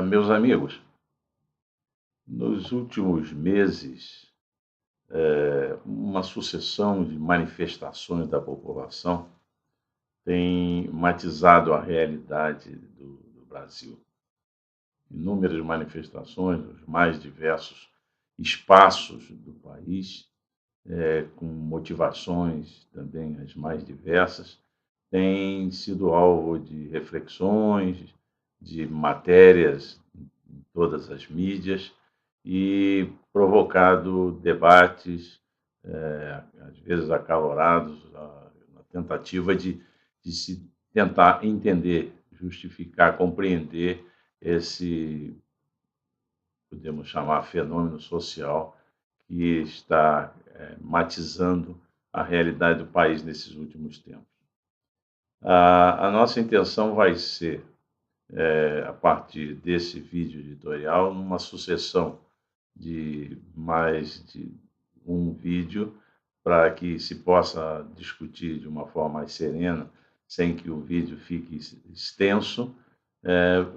Meus amigos, nos últimos meses, uma sucessão de manifestações da população tem matizado a realidade do Brasil. Inúmeras manifestações nos mais diversos espaços do país, com motivações também as mais diversas, têm sido alvo de reflexões, de matérias em todas as mídias e provocado debates, às vezes acalorados, na tentativa de se tentar entender, justificar, compreender esse, podemos chamar, fenômeno social que está matizando a realidade do país nesses últimos tempos. A nossa intenção vai ser, a partir desse vídeo editorial, numa sucessão de mais de um vídeo, para que se possa discutir de uma forma mais serena, sem que o vídeo fique extenso.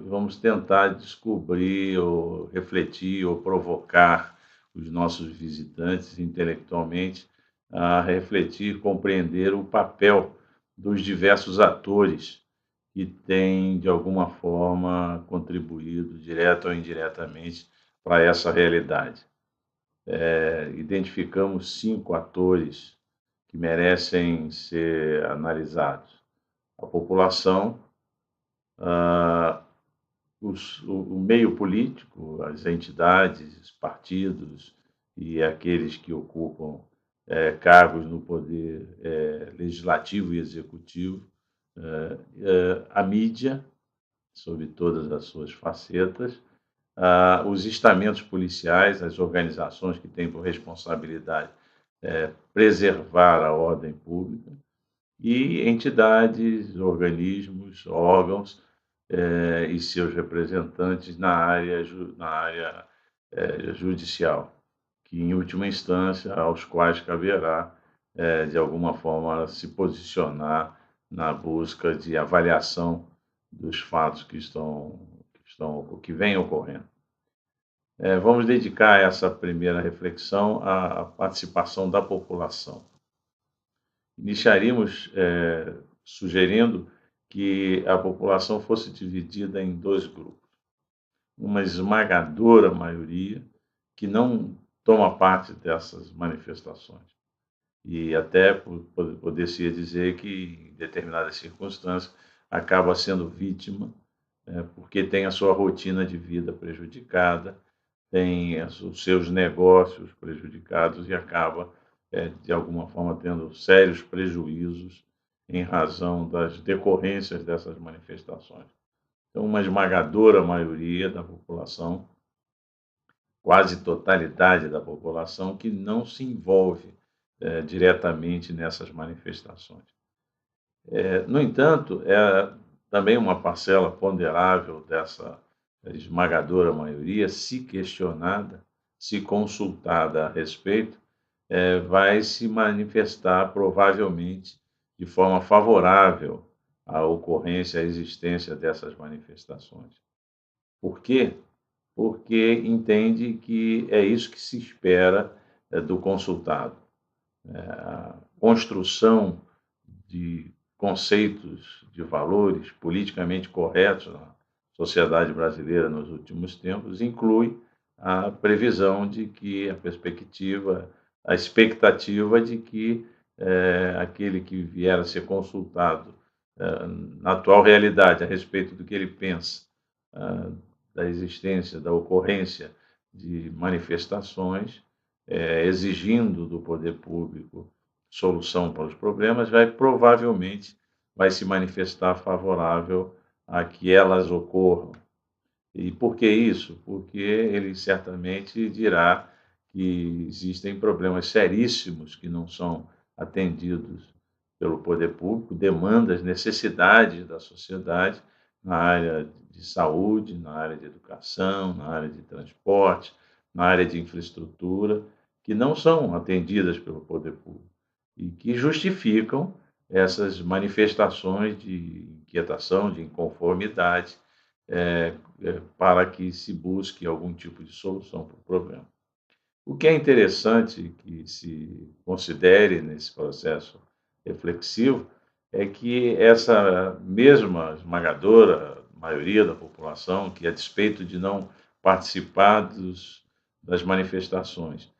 Vamos tentar descobrir, ou refletir, ou provocar os nossos visitantes intelectualmente a refletir, compreender o papel dos diversos atores que têm, de alguma forma, contribuído, direta ou indiretamente, para essa realidade. Identificamos 5 atores que merecem ser analisados: a população, ah, o meio político, as entidades, os partidos e aqueles que ocupam cargos no poder legislativo e executivo, a mídia, sob todas as suas facetas, os estamentos policiais, as organizações que têm por responsabilidade preservar a ordem pública, e entidades, organismos, órgãos e seus representantes na área judicial, que, em última instância, aos quais caberá, de alguma forma, se posicionar na busca de avaliação dos fatos que vêm ocorrendo. Vamos dedicar essa primeira reflexão à participação da população. Iniciaríamos sugerindo que a população fosse dividida em 2 grupos. Uma esmagadora maioria que não toma parte dessas manifestações. E até poder-se dizer que, em determinadas circunstâncias, acaba sendo vítima, porque tem a sua rotina de vida prejudicada, tem os seus negócios prejudicados e acaba, de alguma forma, tendo sérios prejuízos em razão das decorrências dessas manifestações. Então, uma esmagadora maioria da população, quase totalidade da população, que não se envolve diretamente nessas manifestações. No entanto, também uma parcela ponderável dessa esmagadora maioria, se questionada, se consultada a respeito, vai se manifestar provavelmente de forma favorável à ocorrência, à existência dessas manifestações. Por quê? Porque entende que é isso que se espera do consultado. A construção de conceitos, de valores politicamente corretos na sociedade brasileira nos últimos tempos inclui a previsão de que a expectativa de que aquele que vier a ser consultado na atual realidade a respeito do que ele pensa, da existência, da ocorrência de manifestações, exigindo do poder público solução para os problemas, provavelmente vai se manifestar favorável a que elas ocorram. E por que isso? Porque ele certamente dirá que existem problemas seríssimos que não são atendidos pelo poder público, demandas, necessidades da sociedade na área de saúde, na área de educação, na área de transporte, na área de infraestrutura, que não são atendidas pelo poder público e que justificam essas manifestações de inquietação, de inconformidade, para que se busque algum tipo de solução para o problema. O que é interessante que se considere nesse processo reflexivo é que essa mesma esmagadora maioria da população, que a despeito de não participar das manifestações,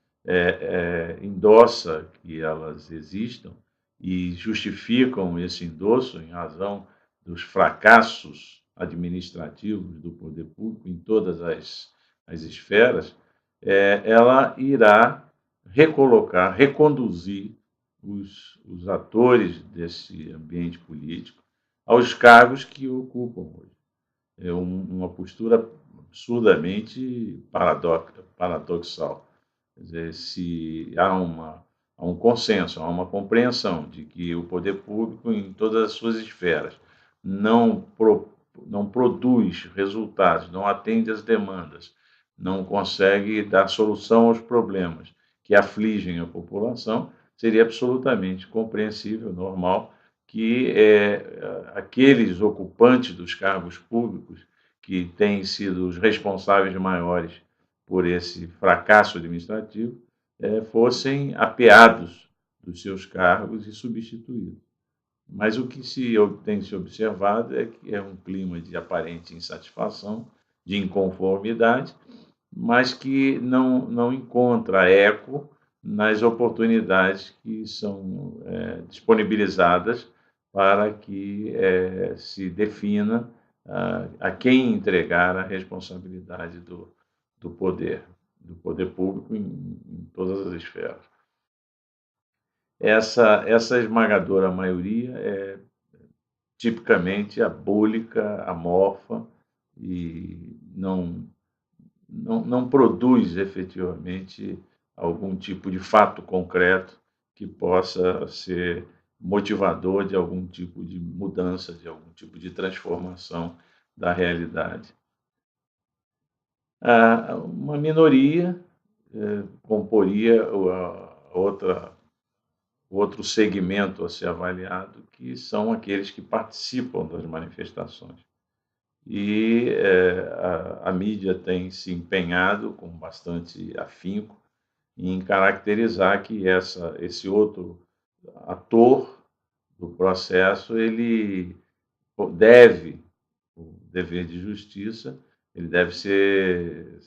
endossa que elas existam e justificam esse endosso em razão dos fracassos administrativos do poder público em todas as esferas, ela irá recolocar, reconduzir os atores desse ambiente político aos cargos que ocupam hoje. É uma postura absurdamente paradoxal. Quer dizer, se há um consenso, há uma compreensão de que o poder público, em todas as suas esferas, não, não produz resultados, não atende às demandas, não consegue dar solução aos problemas que afligem a população, seria absolutamente compreensível, normal, que aqueles ocupantes dos cargos públicos que têm sido os responsáveis maiores por esse fracasso administrativo fossem apeados dos seus cargos e substituídos. Mas o que tem se observado é que é um clima de aparente insatisfação, de inconformidade, mas que não encontra eco nas oportunidades que são disponibilizadas para que se defina a quem entregar a responsabilidade do poder público em todas as esferas. Essa esmagadora maioria é tipicamente abólica, amorfa e não produz efetivamente algum tipo de fato concreto que possa ser motivador de algum tipo de mudança, de algum tipo de transformação da realidade. Uma minoria comporia outro segmento a ser avaliado, que são aqueles que participam das manifestações. E a mídia tem se empenhado com bastante afinco em caracterizar que esse outro ator do processo, ele deve, o dever de justiça, ele deve ser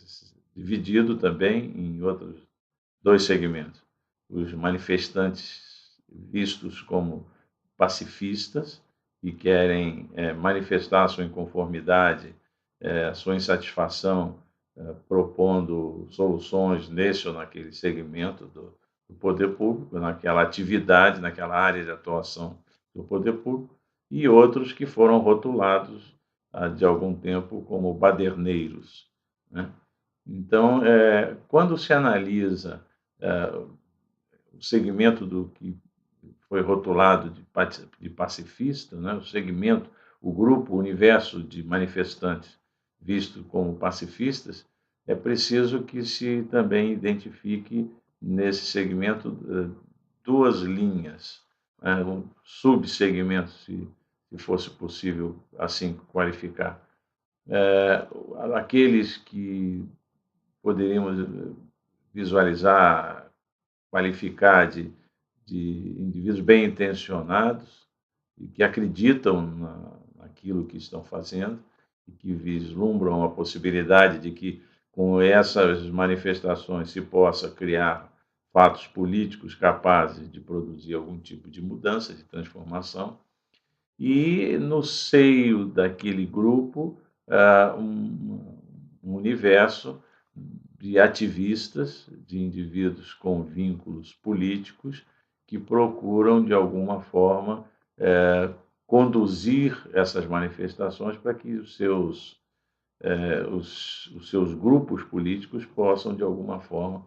dividido também em outros dois segmentos. Os manifestantes vistos como pacifistas, que querem manifestar sua inconformidade, sua insatisfação, propondo soluções nesse ou naquele segmento do poder público, naquela atividade, naquela área de atuação do poder público, e outros que foram rotulados de algum tempo como baderneiros, né? Então, quando se analisa o segmento do que foi rotulado de pacifista, né? O segmento, o grupo, o universo de manifestantes visto como pacifistas, é preciso que se também identifique nesse segmento duas linhas, né? Um subsegmento, se fosse possível assim qualificar. Aqueles que poderíamos visualizar, qualificar de indivíduos bem intencionados e que acreditam naquilo que estão fazendo e que vislumbram a possibilidade de que com essas manifestações se possa criar fatos políticos capazes de produzir algum tipo de mudança, de transformação. E no seio daquele grupo, um universo de ativistas, de indivíduos com vínculos políticos, que procuram, de alguma forma, conduzir essas manifestações para que os seus grupos políticos possam, de alguma forma,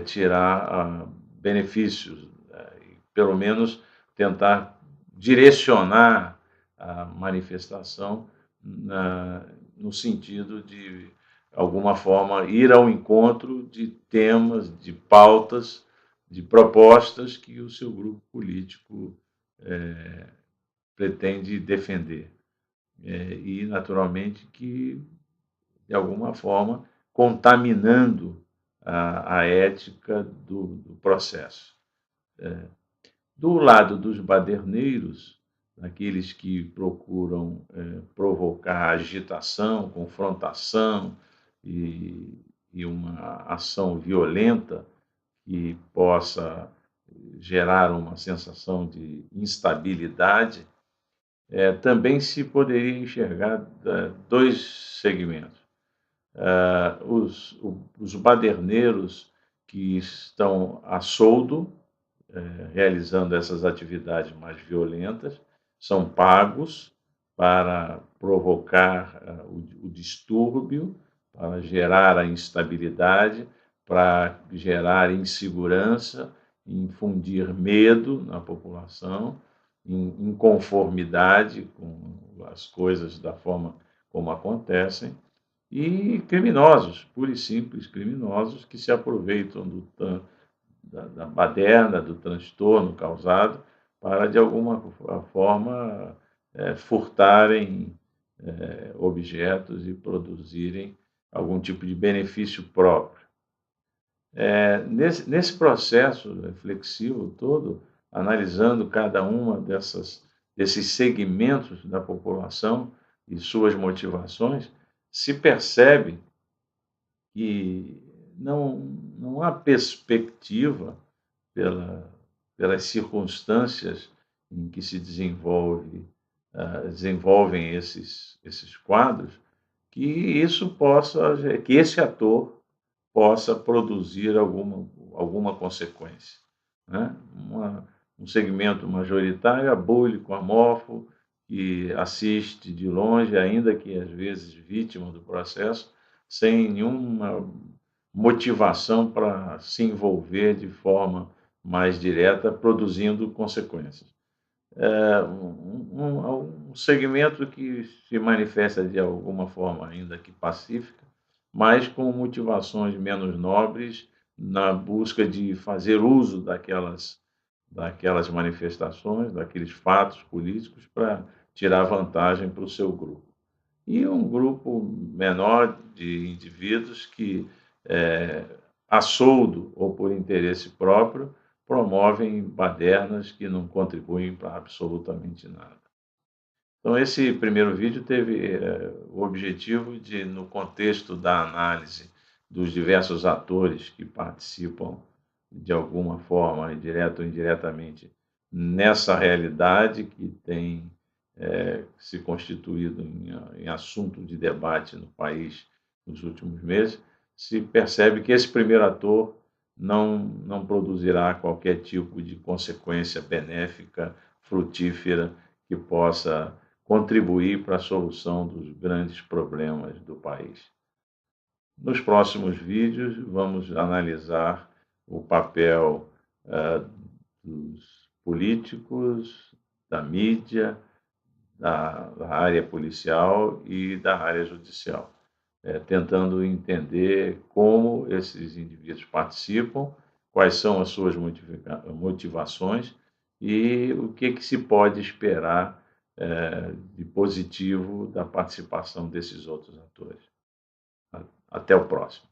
tirar benefícios, pelo menos tentar direcionar a manifestação no sentido de alguma forma ir ao encontro de temas, de pautas, de propostas que o seu grupo político pretende defender. e naturalmente que, de alguma forma, contaminando a ética do processo. Do lado dos baderneiros, aqueles que procuram provocar agitação, confrontação e, e uma ação violenta que possa gerar uma sensação de instabilidade, também se poderia enxergar dois segmentos. Os baderneiros que estão a soldo, realizando essas atividades mais violentas, são pagos para provocar o distúrbio, para gerar a instabilidade, para gerar insegurança, infundir medo na população, inconformidade com as coisas da forma como acontecem, e criminosos, pura e simples criminosos, que se aproveitam da baderna, do transtorno causado, para, de alguma forma, furtarem objetos e produzirem algum tipo de benefício próprio. Nesse processo reflexivo todo, analisando cada uma desses segmentos da população e suas motivações, se percebe que não há perspectiva pelas circunstâncias em que se desenvolvem esses quadros, que esse ator possa produzir alguma consequência, né? Um segmento majoritário, abúlico, amorfo, que assiste de longe, ainda que às vezes vítima do processo, sem nenhuma motivação para se envolver de forma mais direta, produzindo consequências. Um segmento que se manifesta de alguma forma, ainda que pacífica, mas com motivações menos nobres, na busca de fazer uso daquelas manifestações, daqueles fatos políticos, para tirar vantagem para o seu grupo. E um grupo menor de indivíduos que, a soldo ou por interesse próprio, promovem badernas que não contribuem para absolutamente nada. Então, esse primeiro vídeo teve o objetivo de, no contexto da análise dos diversos atores que participam de alguma forma, direta ou indiretamente, nessa realidade que tem se constituído em assunto de debate no país nos últimos meses, se percebe que esse primeiro ator não produzirá qualquer tipo de consequência benéfica, frutífera, que possa contribuir para a solução dos grandes problemas do país. Nos próximos vídeos, vamos analisar o papel dos políticos, da mídia, da área policial e da área judicial, tentando entender como esses indivíduos participam, quais são as suas motivações e o que se pode esperar de positivo da participação desses outros atores. Até o próximo.